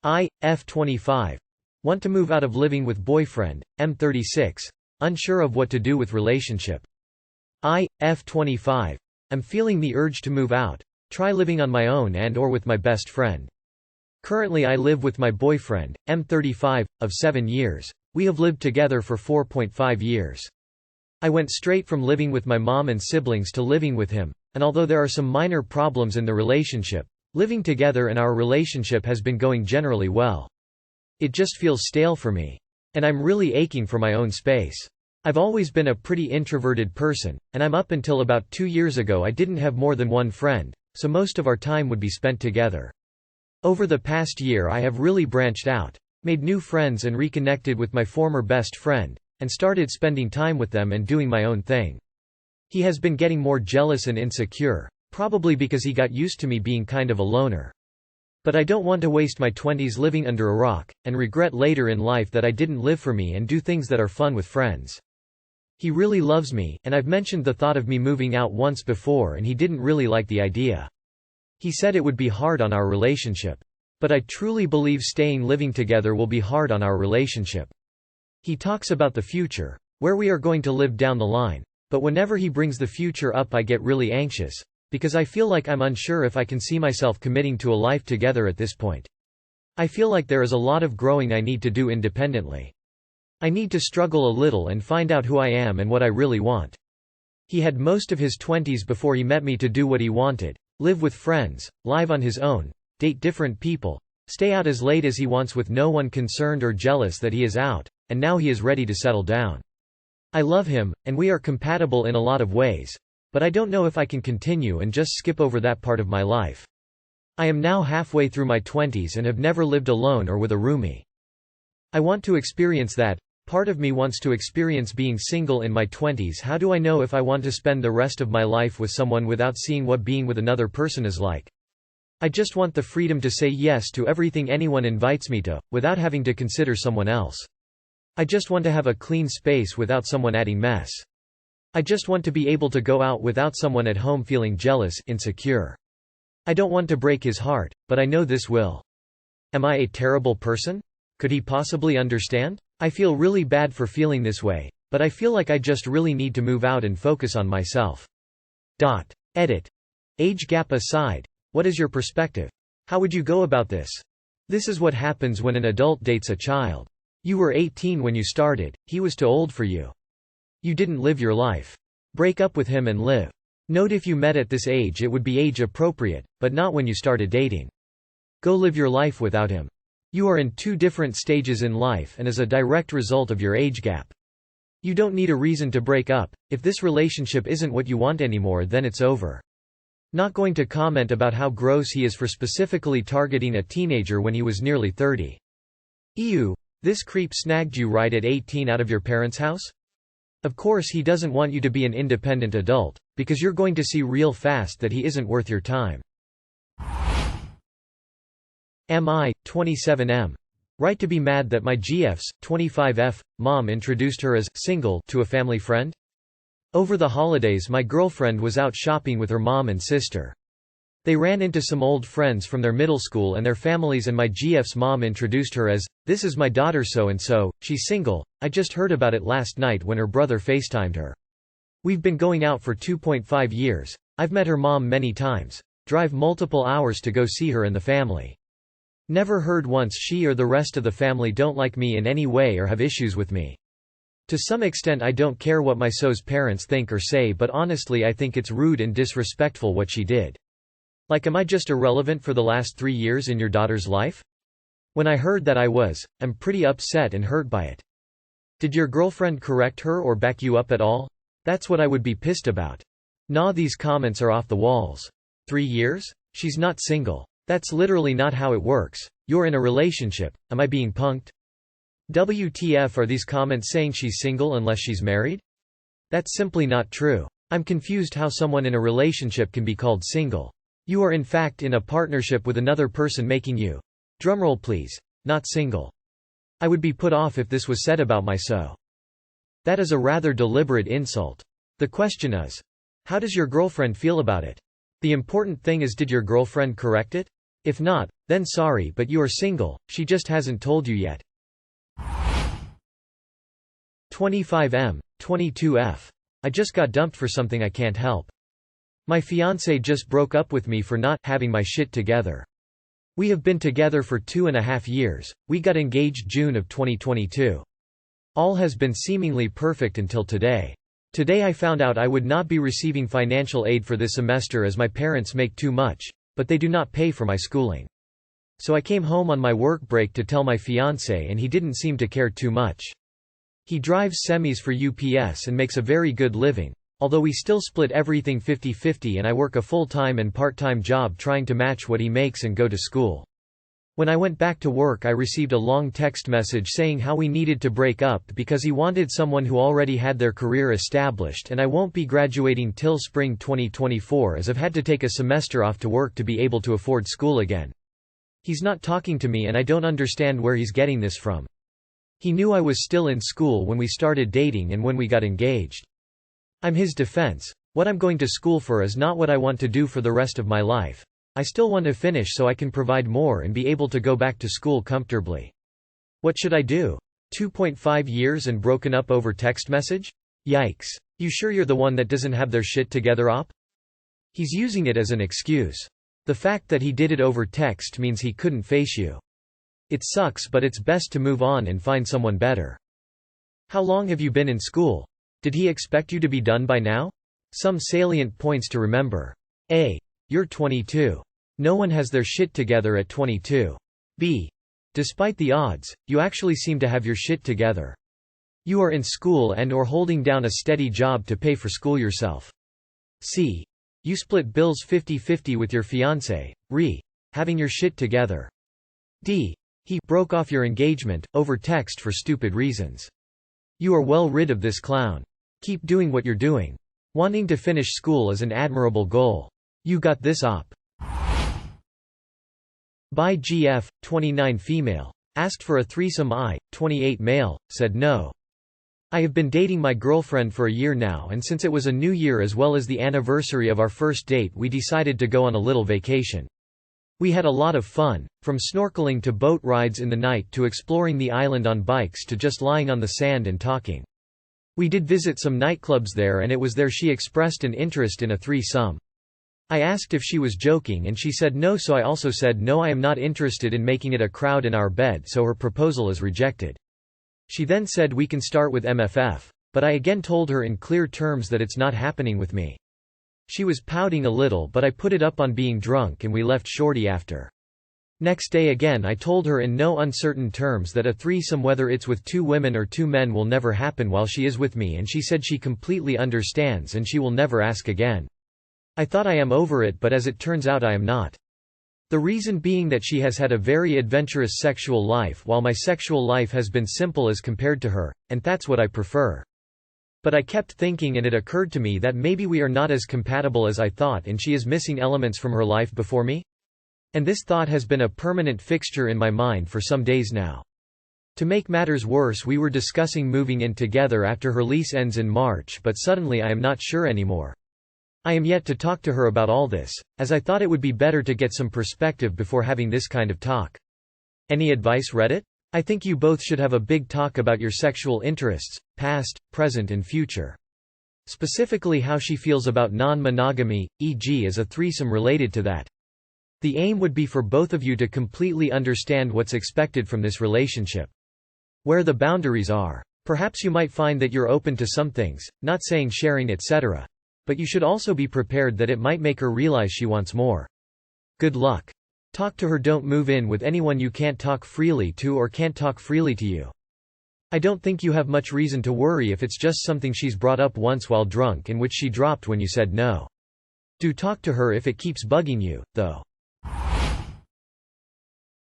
F25. Want to move out of living with boyfriend, M36. Unsure of what to do with relationship. F25. I'm feeling the urge to move out. Try living on my own and/or with my best friend. Currently I live with my boyfriend, M35, of 7 years. We have lived together for 4.5 years. I went straight from living with my mom and siblings to living with him, and although there are some minor problems in the relationship, living together and our relationship has been going generally well. It just feels stale for me. And I'm really aching for my own space. I've always been a pretty introverted person, and up until about 2 years ago I didn't have more than one friend, so most of our time would be spent together. Over the past year I have really branched out, made new friends and reconnected with my former best friend, and started spending time with them and doing my own thing. He has been getting more jealous and insecure, probably because he got used to me being kind of a loner. But I don't want to waste my 20s living under a rock, and regret later in life that I didn't live for me and do things that are fun with friends. He really loves me, and I've mentioned the thought of me moving out once before and he didn't really like the idea. He said it would be hard on our relationship. But I truly believe staying living together will be hard on our relationship. He talks about the future, where we are going to live down the line, but whenever he brings the future up I get really anxious, because I feel like I'm unsure if I can see myself committing to a life together at this point. I feel like there is a lot of growing I need to do independently. I need to struggle a little and find out who I am and what I really want. He had most of his 20s before he met me to do what he wanted, live with friends, live on his own, date different people, stay out as late as he wants with no one concerned or jealous that he is out, and now he is ready to settle down. I love him, and we are compatible in a lot of ways, but I don't know if I can continue and just skip over that part of my life. I am now halfway through my 20s and have never lived alone or with a roomie. I want to experience that. Part of me wants to experience being single in my 20s. How do I know if I want to spend the rest of my life with someone without seeing what being with another person is like? I just want the freedom to say yes to everything anyone invites me to, without having to consider someone else. I just want to have a clean space without someone adding mess. I just want to be able to go out without someone at home feeling jealous, insecure. I don't want to break his heart, but I know this will. Am I a terrible person? Could he possibly understand? I feel really bad for feeling this way, but I feel like I just really need to move out and focus on myself. Edit. Age gap aside, what is your perspective? How would you go about this? This is what happens when an adult dates a child. You were 18 when you started, he was too old for you. You didn't live your life. Break up with him and live. Note if you met at this age it would be age appropriate, but not when you started dating. Go live your life without him. You are in two different stages in life and as a direct result of your age gap. You don't need a reason to break up. If this relationship isn't what you want anymore, then it's over. Not going to comment about how gross he is for specifically targeting a teenager when he was nearly 30. Ew, this creep snagged you right at 18 out of your parents' house? Of course he doesn't want you to be an independent adult, because you're going to see real fast that he isn't worth your time. Mi, 27M. Right to be mad that my GF's, 25F, mom introduced her as single to a family friend? Over the holidays my girlfriend was out shopping with her mom and sister. They ran into some old friends from their middle school and their families and my GF's mom introduced her as, "This is my daughter so-and-so, she's single, I just heard about it last night when her brother FaceTimed her. We've been going out for 2.5 years, I've met her mom many times, drive multiple hours to go see her and the family. Never heard once she or the rest of the family don't like me in any way or have issues with me. To some extent I don't care what my so's parents think or say, but honestly I think it's rude and disrespectful what she did. Like, am I just irrelevant for the last 3 years in your daughter's life?" When I heard that I'm pretty upset and hurt by it. Did your girlfriend correct her or back you up at all? That's what I would be pissed about. Nah, these comments are off the walls. 3 years? She's not single. That's literally not how it works. You're in a relationship. Am I being punked? WTF are these comments saying she's single unless she's married? That's simply not true. I'm confused how someone in a relationship can be called single. You are in fact in a partnership with another person making you, drumroll please, not single. I would be put off if this was said about my so. That is a rather deliberate insult. The question is, how does your girlfriend feel about it? The important thing is, did your girlfriend correct it? If not, then sorry but you are single, she just hasn't told you yet. 25M, 22F. I just got dumped for something I can't help. My fiancé just broke up with me for not having my shit together. We have been together for 2.5 years, we got engaged June of 2022. All has been seemingly perfect until today. Today I found out I would not be receiving financial aid for this semester as my parents make too much, but they do not pay for my schooling. So I came home on my work break to tell my fiancé and he didn't seem to care too much. He drives semis for UPS and makes a very good living, although we still split everything 50-50 and I work a full-time and part-time job trying to match what he makes and go to school. When I went back to work I received a long text message saying how we needed to break up because he wanted someone who already had their career established and I won't be graduating till spring 2024 as I've had to take a semester off to work to be able to afford school again. He's not talking to me and I don't understand where he's getting this from. He knew I was still in school when we started dating and when we got engaged. I'm his defense. What I'm going to school for is not what I want to do for the rest of my life. I still want to finish so I can provide more and be able to go back to school comfortably. What should I do? 2.5 years and broken up over text message? Yikes. You sure you're the one that doesn't have their shit together op? He's using it as an excuse. The fact that he did it over text means he couldn't face you. It sucks but it's best to move on and find someone better. How long have you been in school? Did he expect you to be done by now? Some salient points to remember. A. You're 22. No one has their shit together at 22. B. Despite the odds, you actually seem to have your shit together. You are in school and or holding down a steady job to pay for school yourself. C. You split bills 50-50 with your fiancé, re. having your shit together. D. He broke off your engagement, over text for stupid reasons. You are well rid of this clown. Keep doing what you're doing. Wanting to finish school is an admirable goal. You got this op. By GF, 29 female. Asked for a threesome I, 28 male, said no. I have been dating my girlfriend for a year now and since it was a new year as well as the anniversary of our first date we decided to go on a little vacation. We had a lot of fun, from snorkeling to boat rides in the night to exploring the island on bikes to just lying on the sand and talking. We did visit some nightclubs there and it was there she expressed an interest in a threesome. I asked if she was joking and she said no, so I also said no, I am not interested in making it a crowd in our bed, so her proposal is rejected. She then said we can start with MFF, but I again told her in clear terms that it's not happening with me. She was pouting a little but I put it up on being drunk and we left shortly after. Next day again I told her in no uncertain terms that a threesome whether it's with 2 women or 2 men will never happen while she is with me and she said she completely understands and she will never ask again. I thought I am over it but as it turns out I am not. The reason being that she has had a very adventurous sexual life while my sexual life has been simple as compared to her, and that's what I prefer. But I kept thinking and it occurred to me that maybe we are not as compatible as I thought and she is missing elements from her life before me? And this thought has been a permanent fixture in my mind for some days now. To make matters worse we were discussing moving in together after her lease ends in March but suddenly I am not sure anymore. I am yet to talk to her about all this, as I thought it would be better to get some perspective before having this kind of talk. Any advice, Reddit? I think you both should have a big talk about your sexual interests, past, present and future. Specifically how she feels about non-monogamy, e.g. is a threesome related to that. The aim would be for both of you to completely understand what's expected from this relationship. Where the boundaries are. Perhaps you might find that you're open to some things, not saying sharing etc. But you should also be prepared that it might make her realize she wants more. Good luck. Talk to her. Don't move in with anyone you can't talk freely to or can't talk freely to you. I don't think you have much reason to worry if it's just something she's brought up once while drunk and which she dropped when you said no. Do talk to her if it keeps bugging you, though.